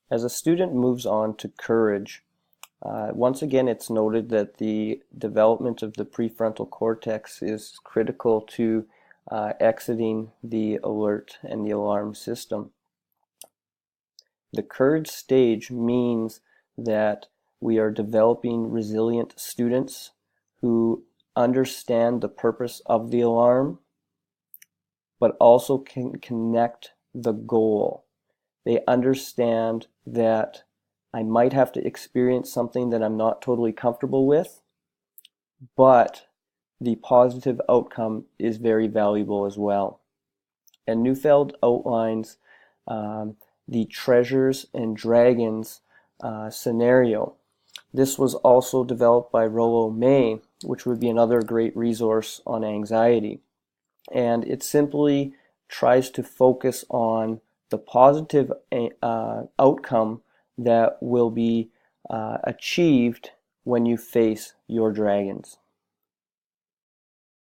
As a student moves on to courage, once again it's noted that the development of the prefrontal cortex is critical to exiting the alert and the alarm system. The courage stage means that we are developing resilient students who understand the purpose of the alarm, but also can connect the goal. They understand that I might have to experience something that I'm not totally comfortable with, but the positive outcome is very valuable as well. And Neufeld outlines the treasures and dragons scenario. This was also developed by Rollo May, which would be another great resource on anxiety. And it simply tries to focus on the positive outcome that will be achieved when you face your dragons.